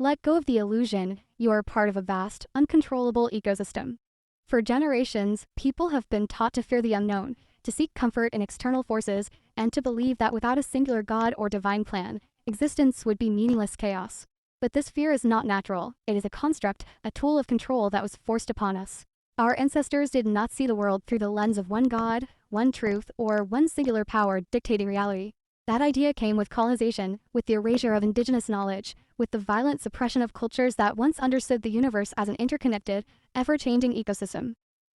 Let go of the illusion you are part of a vast, uncontrollable ecosystem. For generations, people have been taught to fear the unknown, to seek comfort in external forces, and to believe that without a singular God or divine plan, existence would be meaningless chaos. But this fear is not natural. It is a construct, a tool of control that was forced upon us. Our ancestors did not see the world through the lens of one God, one truth, or one singular power dictating reality. That idea came with colonization, with the erasure of indigenous knowledge, with the violent suppression of cultures that once understood the universe as an interconnected, ever-changing ecosystem.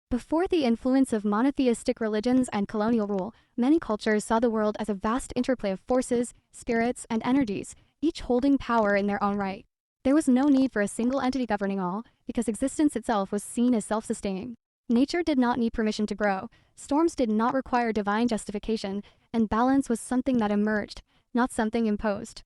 Before the influence of monotheistic religions and colonial rule, many cultures saw the world as a vast interplay of forces, spirits, and energies, each holding power in their own right. There was no need for a single entity governing all, because existence itself was seen as self-sustaining. Nature did not need permission to grow, storms did not require divine justification, and balance was something that emerged, not something imposed.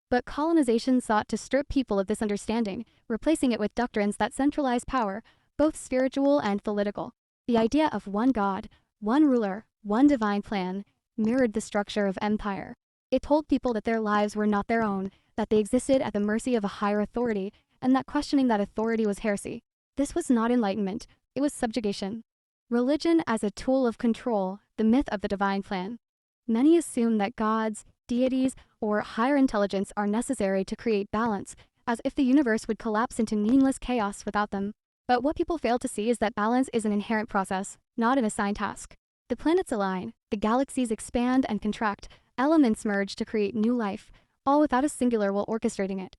But colonization sought to strip people of this understanding, replacing it with doctrines that centralize power, both spiritual and political. The idea of one God, one ruler, one divine plan, mirrored the structure of empire. It told people that their lives were not their own, that they existed at the mercy of a higher authority, and that questioning that authority was heresy. This was not enlightenment, it was subjugation. Religion as a tool of control, the myth of the divine plan. Many assume that gods, deities, or higher intelligence are necessary to create balance, as if the universe would collapse into meaningless chaos without them. But what people fail to see is that balance is an inherent process, not an assigned task. The planets align, the galaxies expand and contract, elements merge to create new life, all without a singular will orchestrating it.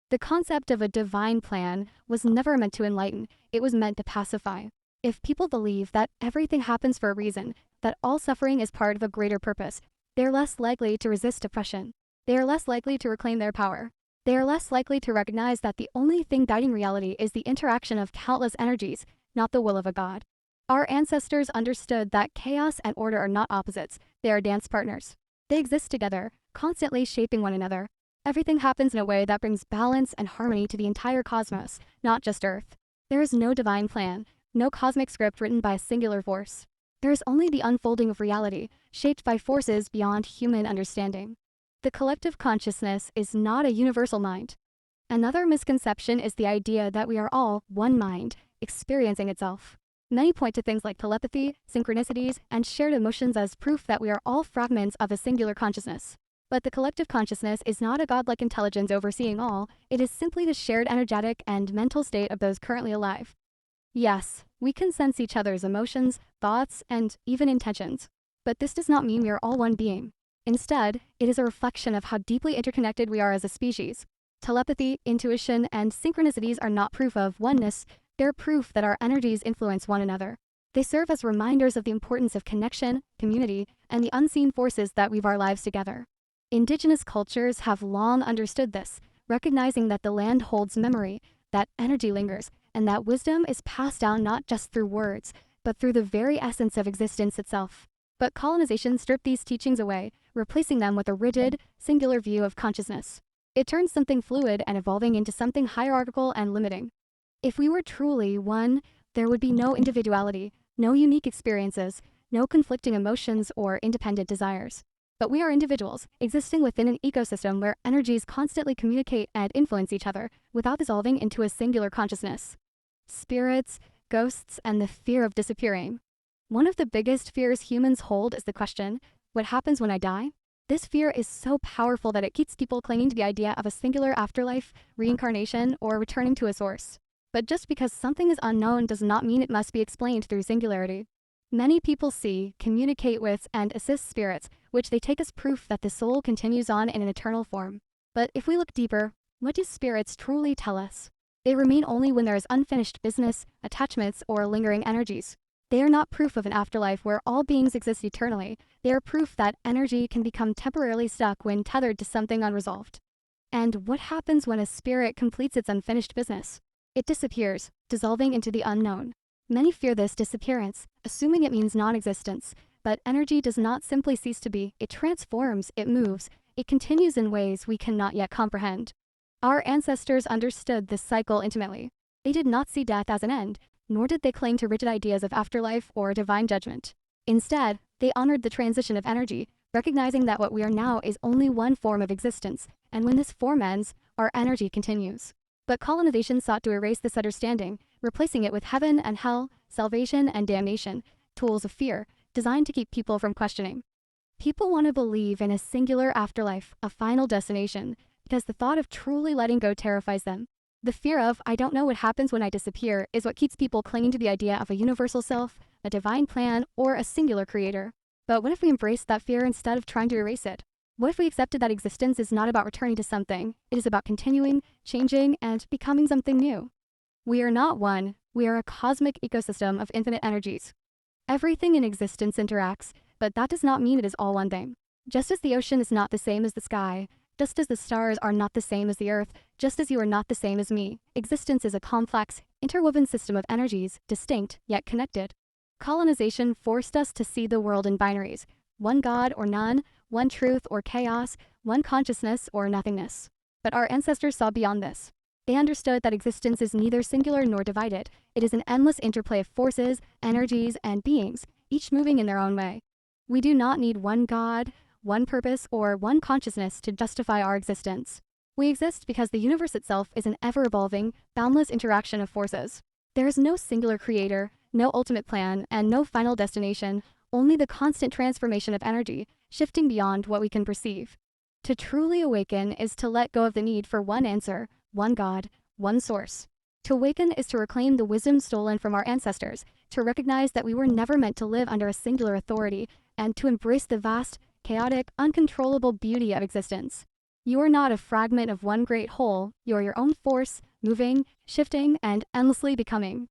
The concept of a divine plan was never meant to enlighten, it was meant to pacify. If people believe that everything happens for a reason, that all suffering is part of a greater purpose, they are less likely to resist oppression. They are less likely to reclaim their power. They are less likely to recognize that the only thing guiding reality is the interaction of countless energies, not the will of a god. Our ancestors understood that chaos and order are not opposites, they are dance partners. They exist together, constantly shaping one another. Everything happens in a way that brings balance and harmony to the entire cosmos, not just Earth. There is no divine plan, no cosmic script written by a singular force. There is only the unfolding of reality, shaped by forces beyond human understanding. The collective consciousness is not a universal mind. Another misconception is the idea that we are all one mind, experiencing itself. Many point to things like telepathy, synchronicities, and shared emotions as proof that we are all fragments of a singular consciousness. But the collective consciousness is not a godlike intelligence overseeing all, it is simply the shared energetic and mental state of those currently alive. Yes, we can sense each other's emotions, thoughts, and even intentions. But this does not mean we are all one being. Instead, it is a reflection of how deeply interconnected we are as a species. Telepathy, intuition, and synchronicities are not proof of oneness, they're proof that our energies influence one another. They serve as reminders of the importance of connection, community, and the unseen forces that weave our lives together. Indigenous cultures have long understood this, recognizing that the land holds memory, that energy lingers, and that wisdom is passed down not just through words, but through the very essence of existence itself. But colonization stripped these teachings away, replacing them with a rigid, singular view of consciousness. It turned something fluid and evolving into something hierarchical and limiting. If we were truly one, there would be no individuality, no unique experiences, no conflicting emotions or independent desires. But we are individuals, existing within an ecosystem where energies constantly communicate and influence each other, without dissolving into a singular consciousness. Spirits, ghosts, and the fear of disappearing. One of the biggest fears humans hold is the question, what happens when I die? This fear is so powerful that it keeps people clinging to the idea of a singular afterlife, reincarnation, or returning to a source. But just because something is unknown does not mean it must be explained through singularity. Many people see, communicate with, and assist spirits, which they take as proof that the soul continues on in an eternal form. But if we look deeper, what do spirits truly tell us? They remain only when there is unfinished business, attachments, or lingering energies. They are not proof of an afterlife where all beings exist eternally. They are proof that energy can become temporarily stuck when tethered to something unresolved. And what happens when a spirit completes its unfinished business? It disappears, dissolving into the unknown. Many fear this disappearance, assuming it means non-existence. But energy does not simply cease to be, it transforms, it moves, it continues in ways we cannot yet comprehend. Our ancestors understood this cycle intimately. They did not see death as an end, nor did they cling to rigid ideas of afterlife or divine judgment. Instead, they honored the transition of energy, recognizing that what we are now is only one form of existence, and when this form ends, our energy continues. But colonization sought to erase this understanding, replacing it with heaven and hell, salvation and damnation, tools of fear, designed to keep people from questioning. People want to believe in a singular afterlife, a final destination, because the thought of truly letting go terrifies them. The fear of, I don't know what happens when I disappear, is what keeps people clinging to the idea of a universal self, a divine plan, or a singular creator. But what if we embraced that fear instead of trying to erase it? What if we accepted that existence is not about returning to something, it is about continuing, changing, and becoming something new? We are not one, we are a cosmic ecosystem of infinite energies. Everything in existence interacts, but that does not mean it is all one thing. Just as the ocean is not the same as the sky, just as the stars are not the same as the earth, just as you are not the same as me, existence is a complex, interwoven system of energies, distinct yet connected. Colonization forced us to see the world in binaries, one God or none, one truth or chaos, one consciousness or nothingness. But our ancestors saw beyond this. They understood that existence is neither singular nor divided. It is an endless interplay of forces, energies, and beings, each moving in their own way. We do not need one God, one purpose, or one consciousness to justify our existence. We exist because the universe itself is an ever-evolving, boundless interaction of forces. There is no singular creator, no ultimate plan, and no final destination, only the constant transformation of energy, shifting beyond what we can perceive. To truly awaken is to let go of the need for one answer, one God, one source. To awaken is to reclaim the wisdom stolen from our ancestors, to recognize that we were never meant to live under a singular authority, and to embrace the vast, chaotic, uncontrollable beauty of existence. You are not a fragment of one great whole, you are your own force, moving, shifting, and endlessly becoming.